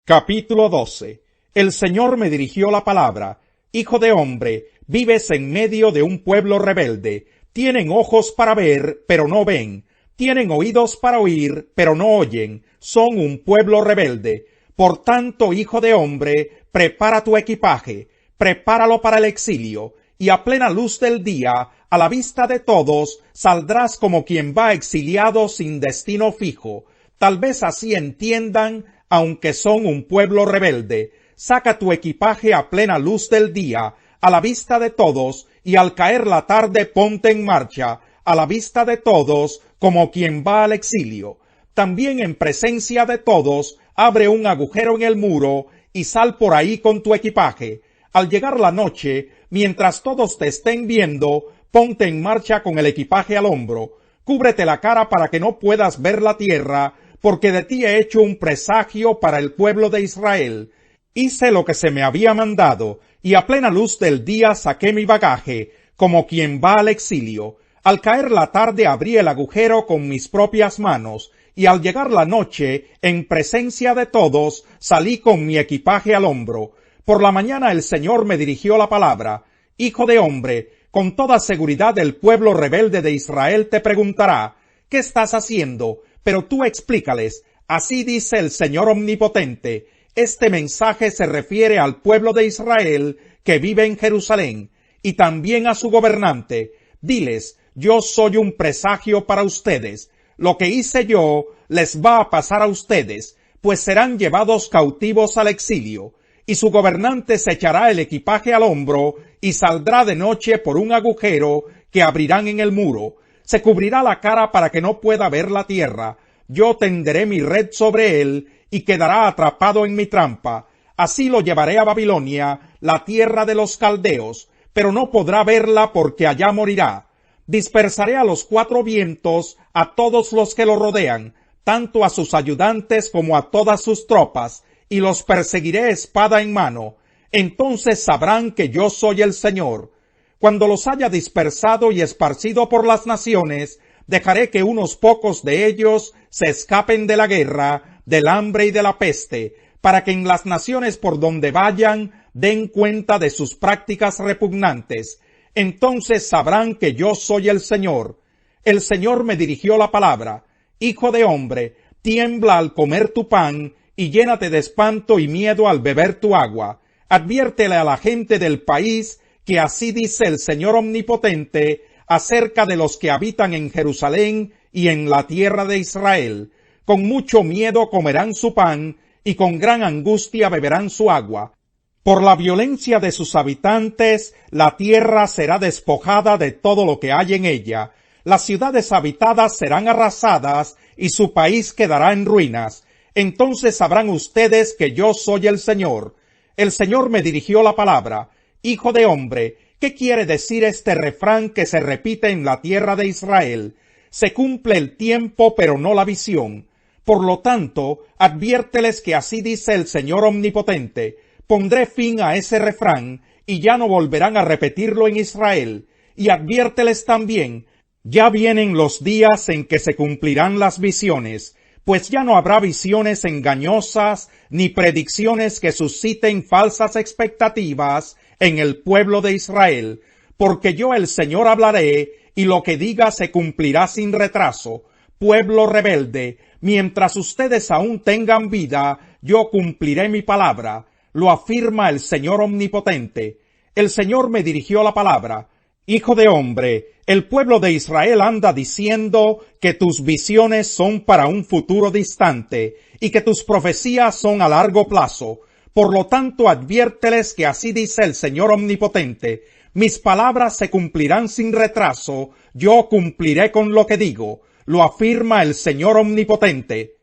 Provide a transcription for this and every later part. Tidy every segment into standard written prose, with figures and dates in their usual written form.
Capítulo 12. El Señor me dirigió la palabra: Hijo de hombre, vives en medio de un pueblo rebelde. Tienen ojos para ver, pero no ven. Tienen oídos para oír, pero no oyen. Son un pueblo rebelde. Por tanto, hijo de hombre, prepara tu equipaje, prepáralo para el exilio, y a plena luz del día, a la vista de todos, saldrás como quien va exiliado sin destino fijo. Tal vez así entiendan, aunque son un pueblo rebelde. Saca tu equipaje a plena luz del día, a la vista de todos, y al caer la tarde ponte en marcha, a la vista de todos, como quien va al exilio. También en presencia de todos, abre un agujero en el muro, y sal por ahí con tu equipaje. Al llegar la noche, mientras todos te estén viendo, ponte en marcha con el equipaje al hombro. Cúbrete la cara para que no puedas ver la tierra, porque de ti he hecho un presagio para el pueblo de Israel. Hice lo que se me había mandado, y a plena luz del día saqué mi bagaje, como quien va al exilio. Al caer la tarde abrí el agujero con mis propias manos, y al llegar la noche, en presencia de todos, salí con mi equipaje al hombro. Por la mañana el Señor me dirigió la palabra: Hijo de hombre, con toda seguridad el pueblo rebelde de Israel te preguntará: ¿qué estás haciendo? Pero tú explícales: así dice el Señor Omnipotente. Este mensaje se refiere al pueblo de Israel que vive en Jerusalén, y también a su gobernante. Diles: yo soy un presagio para ustedes. Lo que hice yo les va a pasar a ustedes, pues serán llevados cautivos al exilio. Y su gobernante se echará el equipaje al hombro y saldrá de noche por un agujero que abrirán en el muro. Se cubrirá la cara para que no pueda ver la tierra. Yo tenderé mi red sobre él y quedará atrapado en mi trampa. Así lo llevaré a Babilonia, la tierra de los caldeos, pero no podrá verla porque allá morirá. Dispersaré a los cuatro vientos a todos los que lo rodean, tanto a sus ayudantes como a todas sus tropas, y los perseguiré espada en mano. Entonces sabrán que yo soy el Señor. Cuando los haya dispersado y esparcido por las naciones, dejaré que unos pocos de ellos se escapen de la guerra, del hambre y de la peste, para que en las naciones por donde vayan den cuenta de sus prácticas repugnantes. Entonces sabrán que yo soy el Señor. El Señor me dirigió la palabra: Hijo de hombre, tiembla al comer tu pan, y llénate de espanto y miedo al beber tu agua. Adviértele a la gente del país que así dice el Señor Omnipotente acerca de los que habitan en Jerusalén y en la tierra de Israel. Con mucho miedo comerán su pan, y con gran angustia beberán su agua. Por la violencia de sus habitantes, la tierra será despojada de todo lo que hay en ella. Las ciudades habitadas serán arrasadas, y su país quedará en ruinas. Entonces sabrán ustedes que yo soy el Señor. El Señor me dirigió la palabra: Hijo de hombre, ¿qué quiere decir este refrán que se repite en la tierra de Israel? Se cumple el tiempo, pero no la visión. Por lo tanto, adviérteles que así dice el Señor Omnipotente: pondré fin a ese refrán, y ya no volverán a repetirlo en Israel. Y adviérteles también: ya vienen los días en que se cumplirán las visiones, pues ya no habrá visiones engañosas, ni predicciones que susciten falsas expectativas en el pueblo de Israel, porque yo el Señor hablaré, y lo que diga se cumplirá sin retraso. Pueblo rebelde, mientras ustedes aún tengan vida, yo cumpliré mi palabra, lo afirma el Señor Omnipotente. El Señor me dirigió la palabra: Hijo de hombre, el pueblo de Israel anda diciendo que tus visiones son para un futuro distante, y que tus profecías son a largo plazo. Por lo tanto, adviérteles que así dice el Señor Omnipotente: mis palabras se cumplirán sin retraso, yo cumpliré con lo que digo, lo afirma el Señor Omnipotente.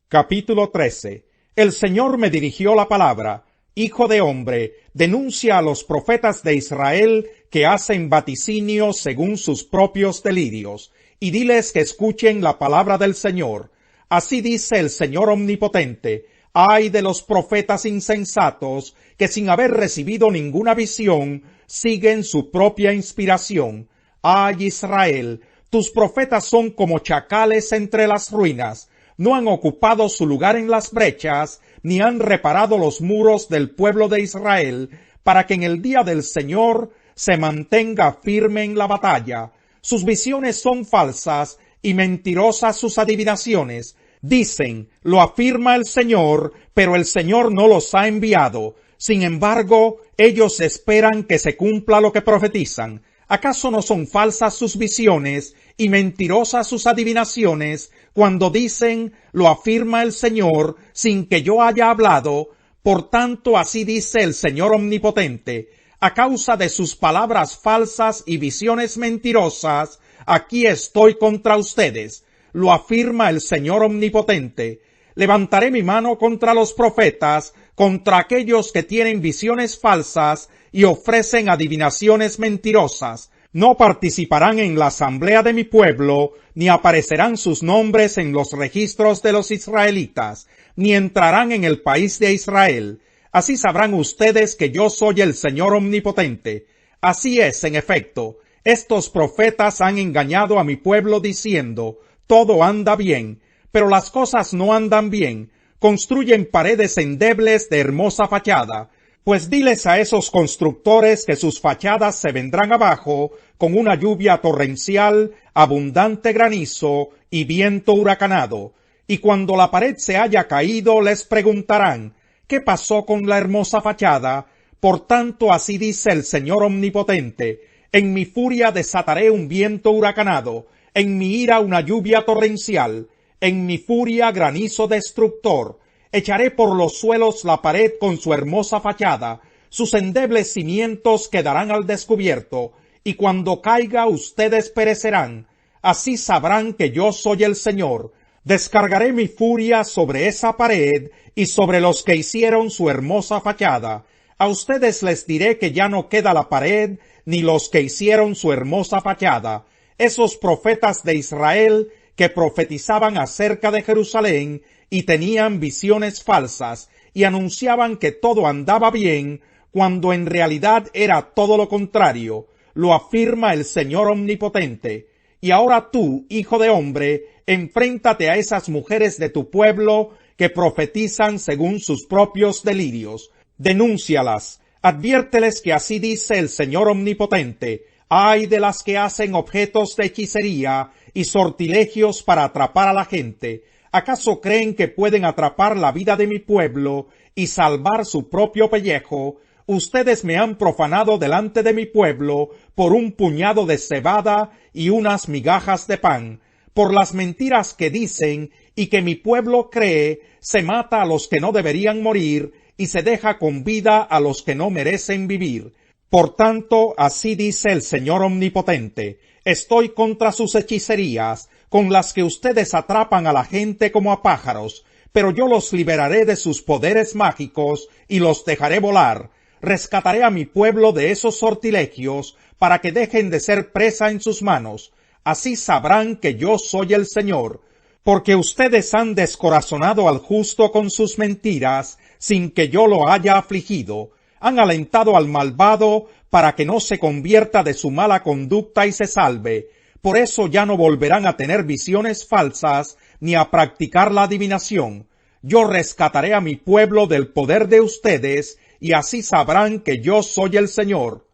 Capítulo 13. El Señor me dirigió la palabra: Hijo de hombre, denuncia a los profetas de Israel que hacen vaticinio según sus propios delirios, y diles que escuchen la palabra del Señor. Así dice el Señor Omnipotente: ay de los profetas insensatos, que sin haber recibido ninguna visión, siguen su propia inspiración. Ay Israel, tus profetas son como chacales entre las ruinas, no han ocupado su lugar en las brechas, ni han reparado los muros del pueblo de Israel, para que en el día del Señor se mantenga firme en la batalla. Sus visiones son falsas y mentirosas sus adivinaciones. Dicen, lo afirma el Señor, pero el Señor no los ha enviado. Sin embargo, ellos esperan que se cumpla lo que profetizan. ¿Acaso no son falsas sus visiones y mentirosas sus adivinaciones cuando dicen, lo afirma el Señor, sin que yo haya hablado? Por tanto, así dice el Señor Omnipotente, a causa de sus palabras falsas y visiones mentirosas, aquí estoy contra ustedes, lo afirma el Señor Omnipotente. Levantaré mi mano contra los profetas, contra aquellos que tienen visiones falsas y ofrecen adivinaciones mentirosas. No participarán en la asamblea de mi pueblo, ni aparecerán sus nombres en los registros de los israelitas, ni entrarán en el país de Israel. Así sabrán ustedes que yo soy el Señor Omnipotente. Así es, en efecto, estos profetas han engañado a mi pueblo diciendo, todo anda bien, pero las cosas no andan bien. Construyen paredes endebles de hermosa fachada. Pues diles a esos constructores que sus fachadas se vendrán abajo con una lluvia torrencial, abundante granizo y viento huracanado. Y cuando la pared se haya caído, les preguntarán, ¿qué pasó con la hermosa fachada? Por tanto, así dice el Señor Omnipotente, en mi furia desataré un viento huracanado, en mi ira una lluvia torrencial, en mi furia granizo destructor. Echaré por los suelos la pared con su hermosa fachada, sus endebles cimientos quedarán al descubierto, y cuando caiga ustedes perecerán. Así sabrán que yo soy el Señor. Descargaré mi furia sobre esa pared y sobre los que hicieron su hermosa fachada. A ustedes les diré que ya no queda la pared, ni los que hicieron su hermosa fachada. Esos profetas de Israel que profetizaban acerca de Jerusalén y tenían visiones falsas y anunciaban que todo andaba bien, cuando en realidad era todo lo contrario, lo afirma el Señor Omnipotente. Y ahora tú, hijo de hombre, enfréntate a esas mujeres de tu pueblo que profetizan según sus propios delirios. Denúncialas, adviérteles que así dice el Señor Omnipotente, ay de las que hacen objetos de hechicería y sortilegios para atrapar a la gente. ¿Acaso creen que pueden atrapar la vida de mi pueblo y salvar su propio pellejo? Ustedes me han profanado delante de mi pueblo por un puñado de cebada y unas migajas de pan. Por las mentiras que dicen y que mi pueblo cree, se mata a los que no deberían morir y se deja con vida a los que no merecen vivir. Por tanto, así dice el Señor Omnipotente, estoy contra sus hechicerías, con las que ustedes atrapan a la gente como a pájaros, pero yo los liberaré de sus poderes mágicos y los dejaré volar. Rescataré a mi pueblo de esos sortilegios para que dejen de ser presa en sus manos. Así sabrán que yo soy el Señor, porque ustedes han descorazonado al justo con sus mentiras, sin que yo lo haya afligido. Han alentado al malvado para que no se convierta de su mala conducta y se salve. Por eso ya no volverán a tener visiones falsas ni a practicar la adivinación. Yo rescataré a mi pueblo del poder de ustedes y así sabrán que yo soy el Señor.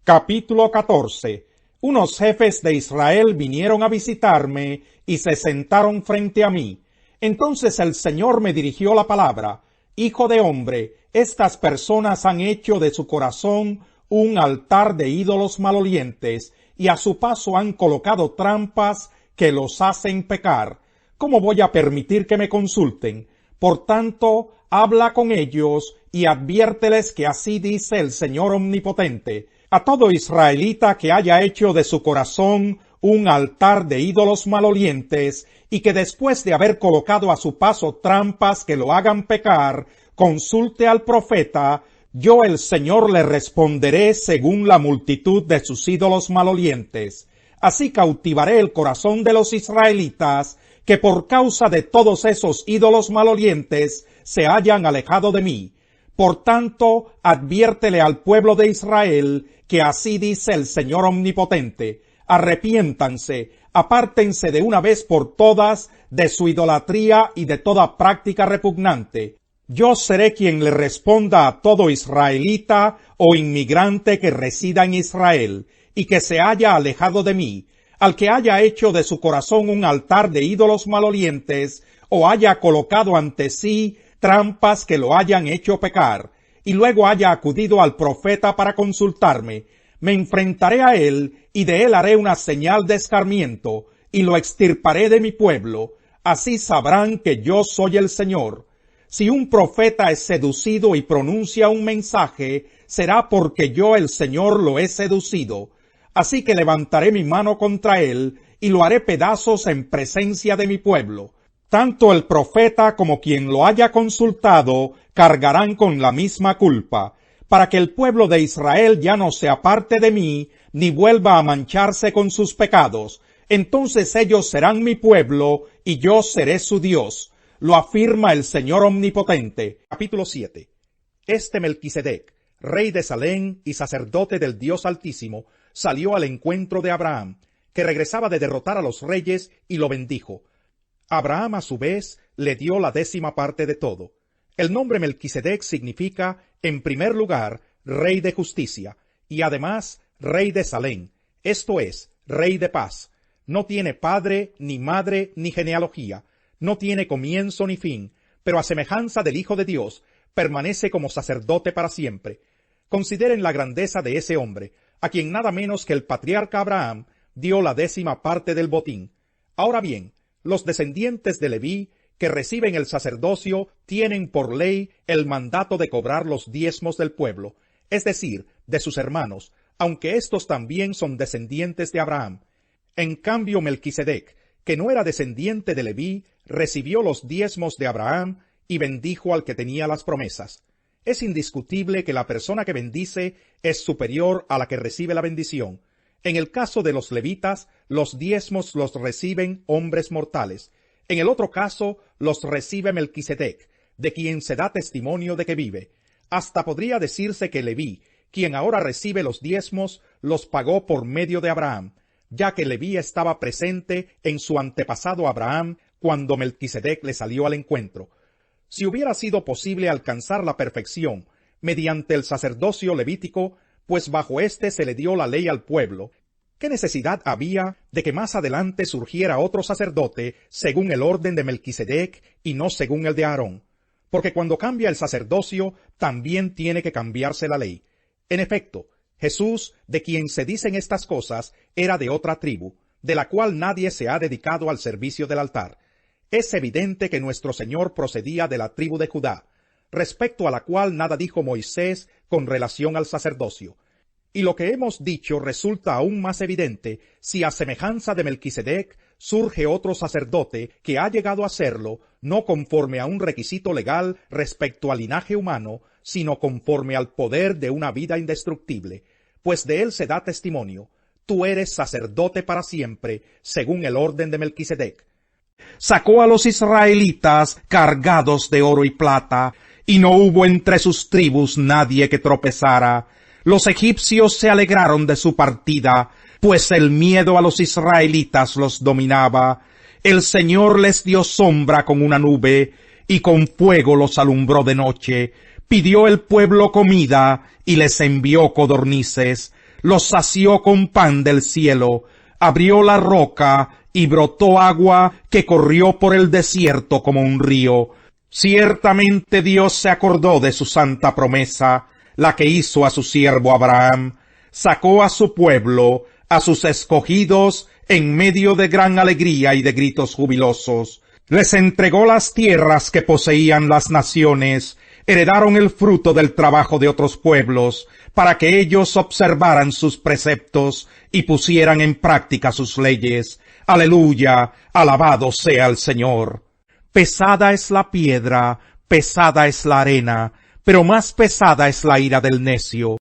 Capítulo 14. Unos jefes de Israel vinieron a visitarme y se sentaron frente a mí. Entonces el Señor me dirigió la palabra. Hijo de hombre, estas personas han hecho de su corazón un altar de ídolos malolientes, y a su paso han colocado trampas que los hacen pecar. ¿Cómo voy a permitir que me consulten? Por tanto, habla con ellos y adviérteles que así dice el Señor Omnipotente. A todo israelita que haya hecho de su corazón un altar de ídolos malolientes, y que después de haber colocado a su paso trampas que lo hagan pecar, consulte al profeta, yo el Señor le responderé según la multitud de sus ídolos malolientes. Así cautivaré el corazón de los israelitas, que por causa de todos esos ídolos malolientes se hayan alejado de mí. Por tanto, adviértele al pueblo de Israel que así dice el Señor Omnipotente. Arrepiéntanse, apártense de una vez por todas de su idolatría y de toda práctica repugnante. Yo seré quien le responda a todo israelita o inmigrante que resida en Israel y que se haya alejado de mí, al que haya hecho de su corazón un altar de ídolos malolientes o haya colocado ante sí trampas que lo hayan hecho pecar, y luego haya acudido al profeta para consultarme, me enfrentaré a él y de él haré una señal de escarmiento y lo extirparé de mi pueblo. Así sabrán que yo soy el Señor. Si un profeta es seducido y pronuncia un mensaje, será porque yo el Señor lo he seducido. Así que levantaré mi mano contra él y lo haré pedazos en presencia de mi pueblo. Tanto el profeta como quien lo haya consultado cargarán con la misma culpa, para que el pueblo de Israel ya no se aparte de mí, ni vuelva a mancharse con sus pecados. Entonces ellos serán mi pueblo, y yo seré su Dios. Lo afirma el Señor Omnipotente. Capítulo 7. Este Melquisedec, rey de Salem y sacerdote del Dios Altísimo, salió al encuentro de Abraham, que regresaba de derrotar a los reyes, y lo bendijo. Abraham, a su vez, le dio la 10ª parte de todo. El nombre Melquisedec significa, en primer lugar, rey de justicia, y además, rey de Salem, esto es, rey de paz. No tiene padre, ni madre, ni genealogía, no tiene comienzo ni fin, pero a semejanza del Hijo de Dios, permanece como sacerdote para siempre. Consideren la grandeza de ese hombre, a quien nada menos que el patriarca Abraham dio la 10ª parte del botín. Ahora bien, los descendientes de Leví, que reciben el sacerdocio, tienen por ley el mandato de cobrar los diezmos del pueblo, es decir, de sus hermanos, aunque éstos también son descendientes de Abraham. En cambio, Melquisedec, que no era descendiente de Leví, recibió los diezmos de Abraham y bendijo al que tenía las promesas. Es indiscutible que la persona que bendice es superior a la que recibe la bendición. En el caso de los levitas, los diezmos los reciben hombres mortales. En el otro caso, los recibe Melquisedec, de quien se da testimonio de que vive. Hasta podría decirse que Leví, quien ahora recibe los diezmos, los pagó por medio de Abraham, ya que Leví estaba presente en su antepasado Abraham cuando Melquisedec le salió al encuentro. Si hubiera sido posible alcanzar la perfección mediante el sacerdocio levítico, pues bajo éste se le dio la ley al pueblo, ¿qué necesidad había de que más adelante surgiera otro sacerdote según el orden de Melquisedec y no según el de Aarón? Porque cuando cambia el sacerdocio, también tiene que cambiarse la ley. En efecto, Jesús, de quien se dicen estas cosas, era de otra tribu, de la cual nadie se ha dedicado al servicio del altar. Es evidente que nuestro Señor procedía de la tribu de Judá, respecto a la cual nada dijo Moisés con relación al sacerdocio. Y lo que hemos dicho resulta aún más evidente si a semejanza de Melquisedec surge otro sacerdote que ha llegado a serlo no conforme a un requisito legal respecto al linaje humano, sino conforme al poder de una vida indestructible, pues de él se da testimonio: tú eres sacerdote para siempre, según el orden de Melquisedec. Sacó a los israelitas cargados de oro y plata, y no hubo entre sus tribus nadie que tropezara. Los egipcios se alegraron de su partida, pues el miedo a los israelitas los dominaba. El Señor les dio sombra con una nube, y con fuego los alumbró de noche. Pidió el pueblo comida, y les envió codornices. Los sació con pan del cielo. Abrió la roca, y brotó agua que corrió por el desierto como un río. Ciertamente Dios se acordó de su santa promesa, la que hizo a su siervo Abraham. Sacó a su pueblo, a sus escogidos, en medio de gran alegría y de gritos jubilosos. Les entregó las tierras que poseían las naciones, heredaron el fruto del trabajo de otros pueblos, para que ellos observaran sus preceptos y pusieran en práctica sus leyes. Aleluya, alabado sea el Señor. Pesada es la piedra, pesada es la arena, pero más pesada es la ira del necio.